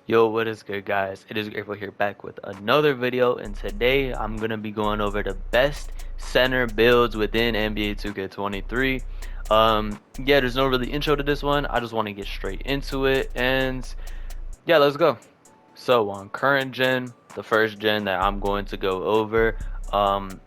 Yo, what is good, guys? It is Grateful here, back with another video, and today I'm gonna be going over the best center builds within NBA 2K23. Yeah, there's no really intro to this one. I just want to get straight into it, and yeah, let's go. So on current gen, the first gen that I'm going to go over, um,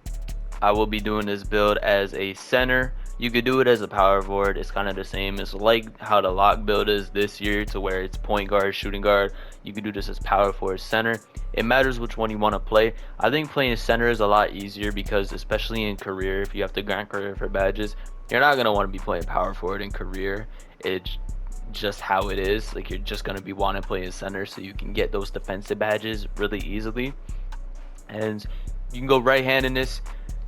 I will be doing this build as a center. You could do it as a power forward. It's kind of the same. It's like how the lock build is this year, to where it's point guard, shooting guard. You could do this as power forward, center. It matters which one you want to play. I think playing center is a lot easier because, especially in career, if you have to grind career for badges, you're not gonna want to be playing power forward in career. It's just how it is. Like, you're just gonna be wanting to play in center so you can get those defensive badges really easily. And you can go right hand in this.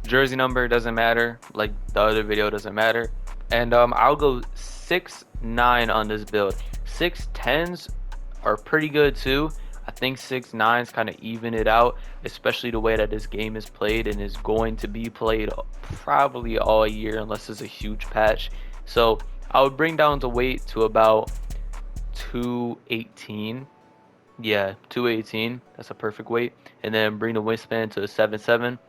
Jersey number doesn't matter, like the other video doesn't matter. And I'll go 6'9" on this build. 6'10s are pretty good too. I think 6'9s kind of even it out, especially the way that this game is played and is going to be played probably all year unless it's a huge patch. So I would bring down the weight to about 218. Yeah, 218. That's a perfect weight. And then bring the wingspan to a 7'7".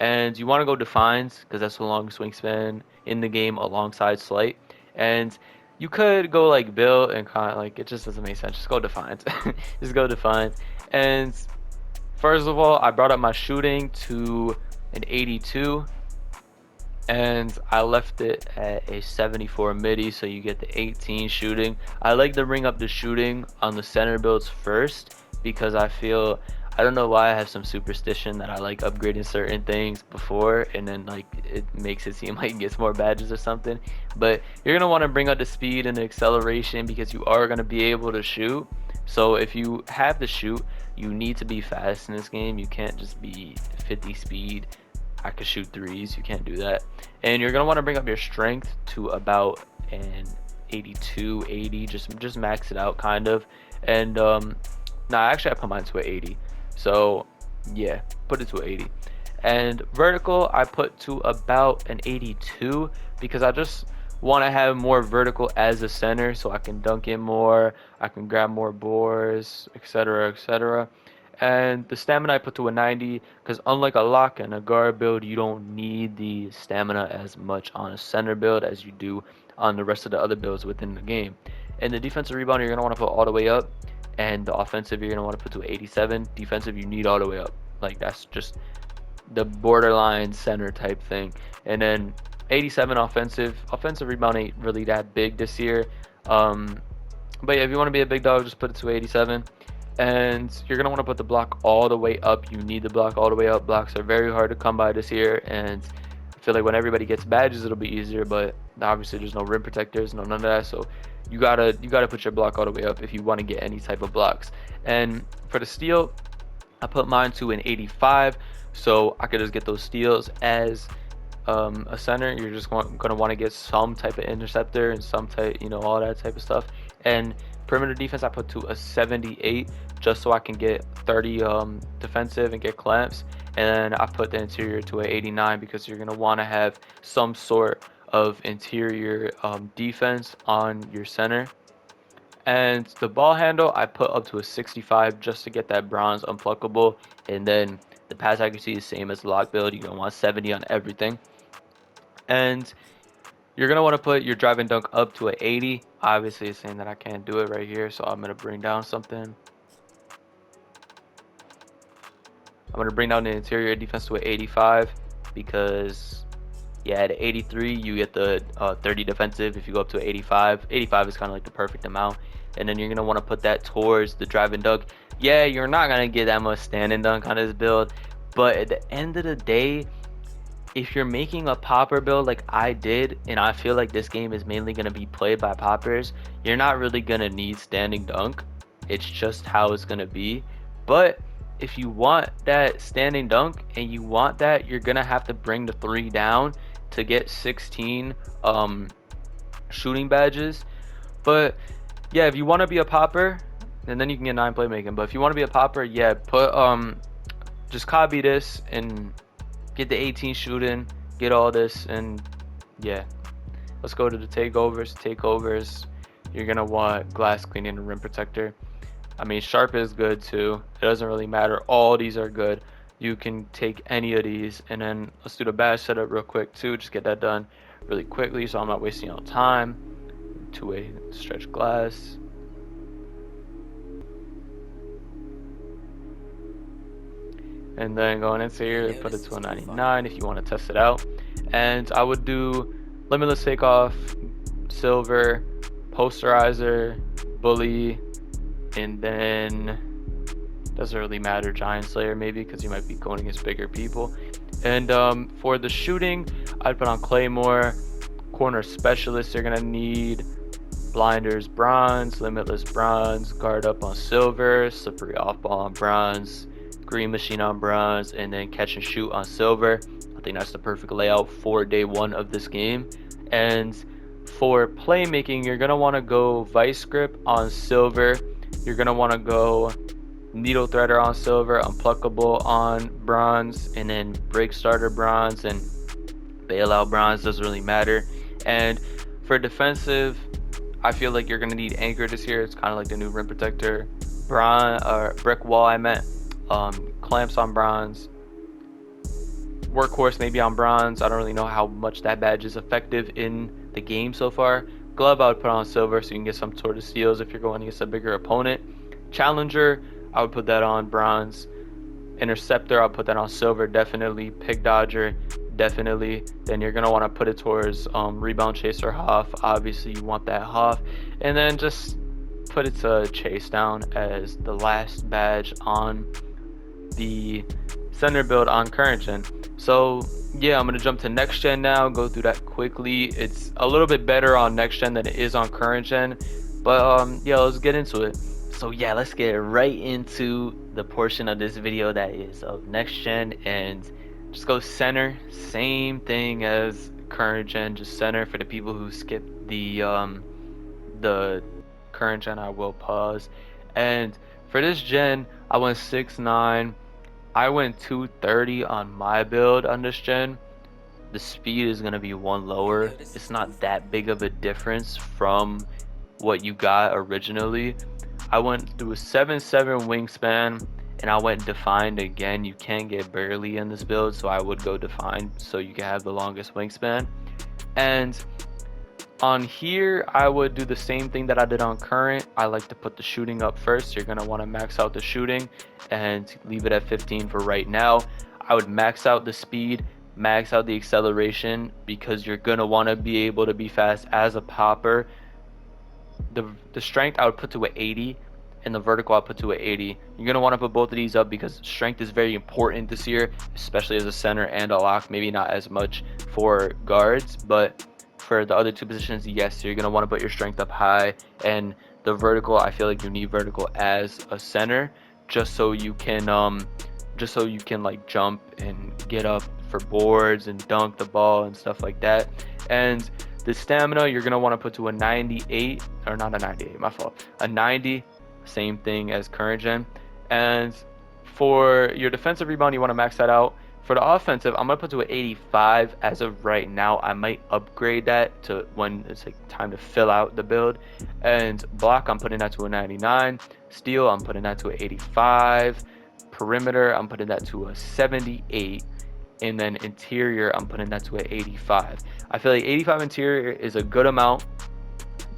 And you want to go defines because that's the longest wingspan in the game alongside slight. And you could go like build and kind of like, it just doesn't make sense. Just go defines. Just go defines. And first of all, I brought up my shooting to an 82, and I left it at a 74 midi, so you get the 18 shooting. I like to bring up the shooting on the center builds first because I don't know why I have some superstition that I like upgrading certain things before, and then like it makes it seem like it gets more badges or something. But you're gonna want to bring up the speed and the acceleration because you are gonna be able to shoot. So if you have to shoot, you need to be fast in this game. You can't just be 50 speed. I could shoot threes. You can't do that. And you're gonna want to bring up your strength to about an 82, 80. Just max it out kind of. And actually I put mine to an 80. So yeah, put it to 80. And vertical I put to about an 82 because I just want to have more vertical as a center so I can dunk in more, I can grab more boards, etc, etc. And the stamina I put to a 90 because, unlike a lock and a guard build, you don't need the stamina as much on a center build as you do on the rest of the other builds within the game. And the defensive rebound you're going to want to put all the way up, and the offensive you're going to want to put to 87. Defensive you need all the way up. Like, that's just the borderline center type thing. And then 87 offensive rebound ain't really that big this year. But yeah, if you want to be a big dog, just put it to 87. And you're going to want to put the block all the way up. You need the block all the way up. Blocks are very hard to come by this year, and I feel like when everybody gets badges it'll be easier, but obviously there's no rim protectors, none of that. So you gotta put your block all the way up if you want to get any type of blocks. And for the steal, I put mine to an 85, so I could just get those steals as a center. You're just gonna want to get some type of interceptor and some type, all that type of stuff. And perimeter defense I put to a 78 just so I can get 30 defensive and get clamps. And then I put the interior to a 89 because you're gonna want to have some sort of interior defense on your center. And the ball handle I put up to a 65 just to get that bronze unpluckable. And then the pass accuracy is same as the lock build. You're gonna want 70 on everything. And you're gonna want to put your drive and dunk up to an 80. Obviously it's saying that I can't do it right here, so I'm gonna bring down something. I'm gonna bring down the interior defense to an 85 because, yeah, at 83 you get the 30 defensive. If you go up to 85 is kind of like the perfect amount. And then you're gonna want to put that towards the drive and dunk. Yeah, you're not gonna get that much stand and dunk on this build, but at the end of the day, if you're making a popper build like I did, and I feel like this game is mainly gonna be played by poppers, you're not really gonna need standing dunk. It's just how it's gonna be. But if you want that standing dunk and you want that, you're gonna have to bring the 3 down to get 16 shooting badges. But yeah, if you want to be a popper, and then you can get 9 playmaking. But if you want to be a popper, yeah, put just copy this and get the 18 shooting, get all this. And yeah, let's go to the takeovers. You're gonna want glass cleaning and rim protector. I mean, sharp is good too. It doesn't really matter. All these are good. You can take any of these. And then let's do the badge setup real quick too. Just get that done really quickly so I'm not wasting all time. Two-way stretch glass. And then going into here, put it to a 99 if you want to test it out. And I would do limitless takeoff, silver, posterizer, bully, and then doesn't really matter, giant slayer maybe, because you might be going against bigger people. And for the shooting, I'd put on claymore, corner specialist. You're gonna need blinders bronze, limitless bronze, guard up on silver, slippery off ball on bronze, green machine on bronze, and then catch and shoot on silver. I think that's the perfect layout for day one of this game. And for playmaking, you're gonna want to go vice grip on silver. You're gonna want to go needle threader on silver, unpluckable on bronze, and then break starter bronze and bailout bronze. Doesn't really matter. And for defensive, I feel like you're gonna need anchor this year. It's kind of like the new rim protector. Bronze or brick wall, I meant. Clamps on bronze. Workhorse maybe on bronze. I don't really know how much that badge is effective in the game so far. Glove I would put on silver so you can get some sort of steals if you're going against a bigger opponent. Challenger, I would put that on bronze. Interceptor, I'll put that on silver, definitely. Pig dodger, definitely. Then you're gonna want to put it towards rebound chaser Hoff. Obviously you want that Hoff. And then just put it to chase down as the last badge on the center build on current gen. So yeah, I'm gonna jump to next gen now, go through that quickly. It's a little bit better on next gen than it is on current gen, but yeah, let's get into it. So yeah, let's get right into the portion of this video that is of next gen, and just go center. Same thing as current gen, just center. For the people who skipped the current gen, I will pause. And for this gen, I went 6'9". I went 230 on my build on this gen. The speed is going to be one lower. It's not that big of a difference from what you got originally. I went through a 7'7" wingspan, and I went defined again. You can't get barely in this build, so I would go defined so you can have the longest wingspan. And on here, I would do the same thing that I did on current. I like to put the shooting up first. You're going to want to max out the shooting and leave it at 15 for right now. I would max out the speed, max out the acceleration, because you're going to want to be able to be fast as a popper. The strength I would put to an 80, and the vertical I'll put to an 80. You're going to want to put both of these up because strength is very important this year, especially as a center and a lock. Maybe not as much for guards, but for the other two positions, yes, you're going to want to put your strength up high. And the vertical, I feel like you need vertical as a center, just so you can like jump and get up for boards and dunk the ball and stuff like that. And the stamina, you're going to want to put to a 98, or not a 98, my fault, a 90, same thing as current gen. And for your defensive rebound, you want to max that out. For the offensive, I'm going to put to an 85 as of right now. I might upgrade that to when it's like time to fill out the build. And block, I'm putting that to a 99. Steal, I'm putting that to an 85. Perimeter, I'm putting that to a 78. And then interior, I'm putting that to an 85. I feel like 85 interior is a good amount,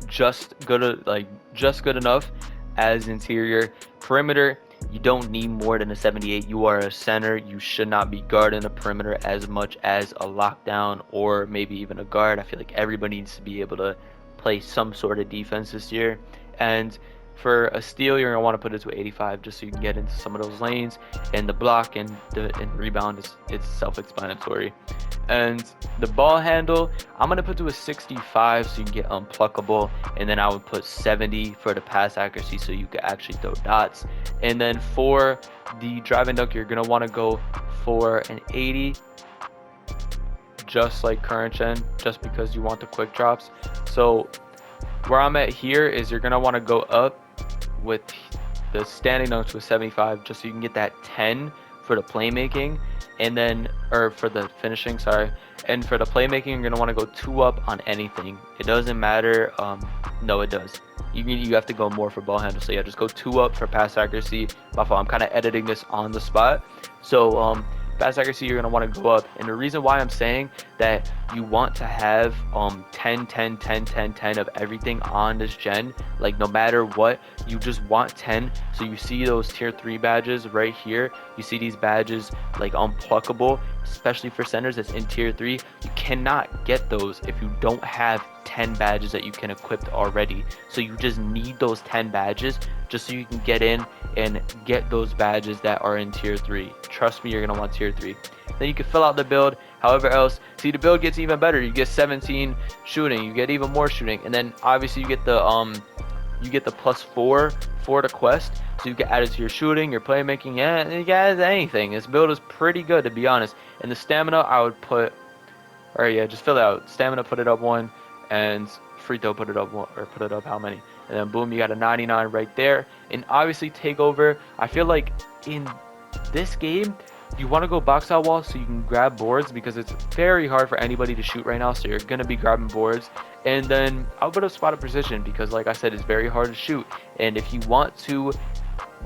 just good enough as interior. Perimeter, you don't need more than a 78. You are a center. You should not be guarding the perimeter as much as a lockdown or maybe even a guard. I feel like everybody needs to be able to play some sort of defense this year. And for a steal, you're gonna want to put it to 85 just so you can get into some of those lanes. And the block and rebound it's self-explanatory. And the ball handle, I'm gonna put to a 65 so you can get unpluckable. And then I would put 70 for the pass accuracy so you can actually throw dots. And then for the drive and dunk, you're gonna want to go for an 80, just like current gen, just because you want the quick drops. So where I'm at here is you're gonna want to go up with the standing dunk to a 75 just so you can get that 10 for the playmaking, and then for the finishing, sorry. And for the playmaking, you're gonna want to go 2 up on anything. It doesn't matter. No, it does. you have to go more for ball handle. So yeah, just go 2 up for pass accuracy. My fault. I'm kind of editing this on the spot. So pass accuracy, you're gonna want to go up. And the reason why I'm saying that you want to have 10 10 10 10 10 of everything on this gen, like no matter what, you just want 10. So you see those tier 3 badges right here, you see these badges like unpluckable, especially for centers that's in tier 3. You cannot get those if you don't have 10 badges that you can equip already. So you just need those 10 badges just so you can get in and get those badges that are in tier 3. Trust me, you're gonna want tier 3. Then you can fill out the build however else. See, the build gets even better. You get 17 shooting, you get even more shooting, and then obviously you get the +4 for the quest, so you can add it to your shooting, your playmaking, yeah, you guys, anything. This build is pretty good, to be honest. And the stamina, I would put, or yeah, just fill it out. Stamina, put it up 1, and free throw, put it up 1, or put it up how many? And then boom, you got a 99 right there. And obviously takeover, I feel like in this game, you want to go box out wall so you can grab boards, because it's very hard for anybody to shoot right now, so you're going to be grabbing boards. And then I'll put a spot of precision, because like I said, it's very hard to shoot. And if you want to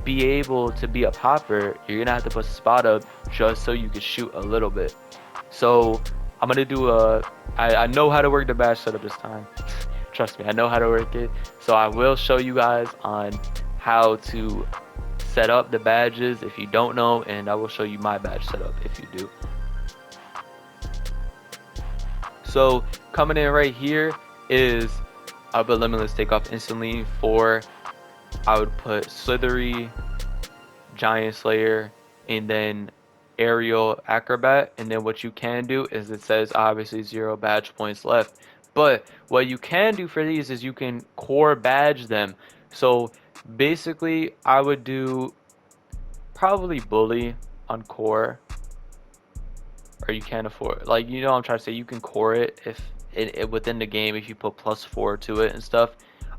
be able to be a popper, you're going to have to put spot up just so you can shoot a little bit. So I'm going to do I know how to work the badge setup this time. Trust me, I know how to work it. So I will show you guys on how to set up the badges if you don't know, and I will show you my badge setup if you do. So coming in right here is, I'll put limitless takeoff instantly. For I would put slithery, giant slayer, and then aerial acrobat. And then what you can do is, it says obviously 0 badge points left, but what you can do for these is you can core badge them. So basically I would do probably bully on core, or you can't afford, like, you know what I'm trying to say, you can core it if it within the game, if you put +4 to it and stuff.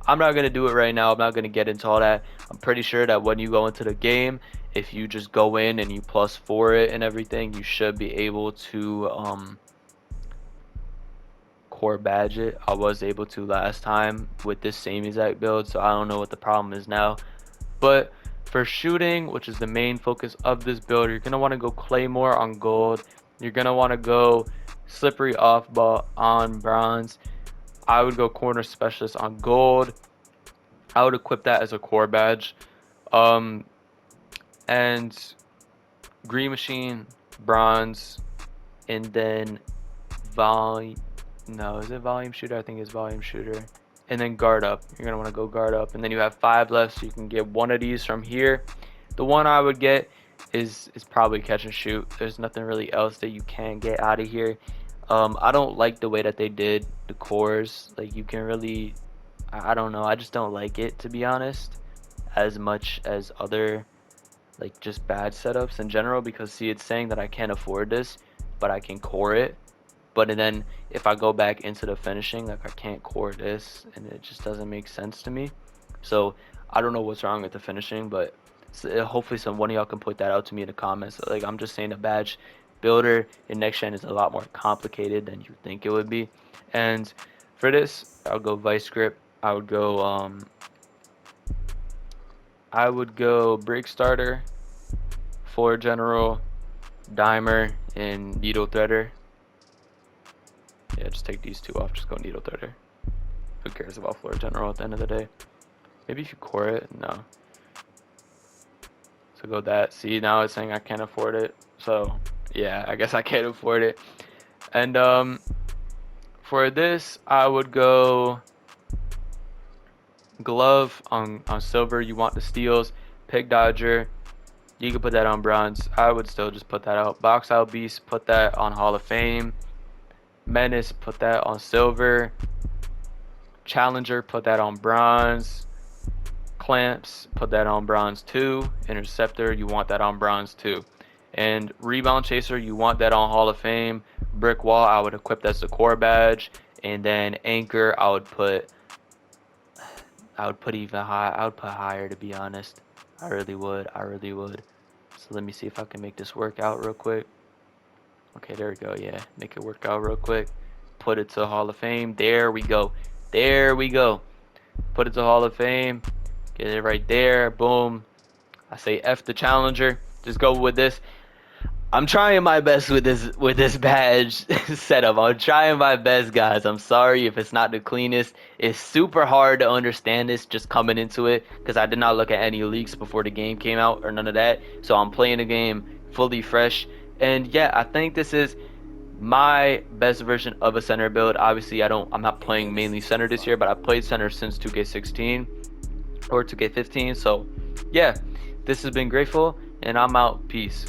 I'm not going to do it right now. I'm not going to get into all that. I'm pretty sure that when you go into the game, if you just go in and you +4 it and everything, you should be able to core badge it. I was able to last time with this same exact build, so I don't know what the problem is now. But for shooting, which is the main focus of this build, you're going to want to go claymore on gold. You're going to want to go slippery off ball on bronze. I would go corner specialist on gold. I would equip that as a core badge. And green machine, bronze, and then volume. No, is it volume shooter? I think it's volume shooter. And then guard up. You're going to want to go guard up. And then you have 5 left, so you can get one of these from here. The one I would get is probably catch and shoot. There's nothing really else that you can get out of here. I don't like the way that they did the cores. Like, you can really, I don't know, I just don't like it, to be honest, as much as other, like, just bad setups in general. Because see, it's saying that I can't afford this, but I can core it. But then if I go back into the finishing, like, I can't core this, and it just doesn't make sense to me. So I don't know what's wrong with the finishing, but hopefully one of y'all can put that out to me in the comments. Like, I'm just saying, the badge builder in next gen is a lot more complicated than you think it would be. And for this, I'll go vice grip. I would go break starter, floor general, dimer, and needle threader. Yeah, just take these 2 off. Just go needle threader. Who cares about floor general at the end of the day? Maybe if you core it, no. So go that. See, now it's saying I can't afford it. So yeah, I guess I can't afford it. And for this, I would go glove on silver. You want the steals. Pig dodger, you can put that on bronze. I would still just put that out. Box out beast, put that on Hall of Fame. Menace, put that on silver. Challenger, put that on bronze. Clamps, put that on bronze too. Interceptor, you want that on bronze too. And rebound chaser, you want that on Hall of Fame. Brick wall, I would equip that as a core badge. And then anchor, I would put even high. I would put higher, to be honest. I really would. So let me see if I can make this work out real quick. Okay, there we go. Yeah, make it work out real quick. Put it to Hall of Fame. There we go. Put it to Hall of Fame. Get it right there. Boom. I say F the challenger. Just go with this. I'm trying my best with this badge setup. I'm trying my best, guys. I'm sorry if it's not the cleanest. It's super hard to understand this just coming into it because I did not look at any leaks before the game came out or none of that. So I'm playing the game fully fresh. And yeah, I think this is my best version of a center build. Obviously, I'm not playing mainly center this year, but I played center since 2K16 or 2K15. So yeah, this has been grateful, and I'm out. Peace.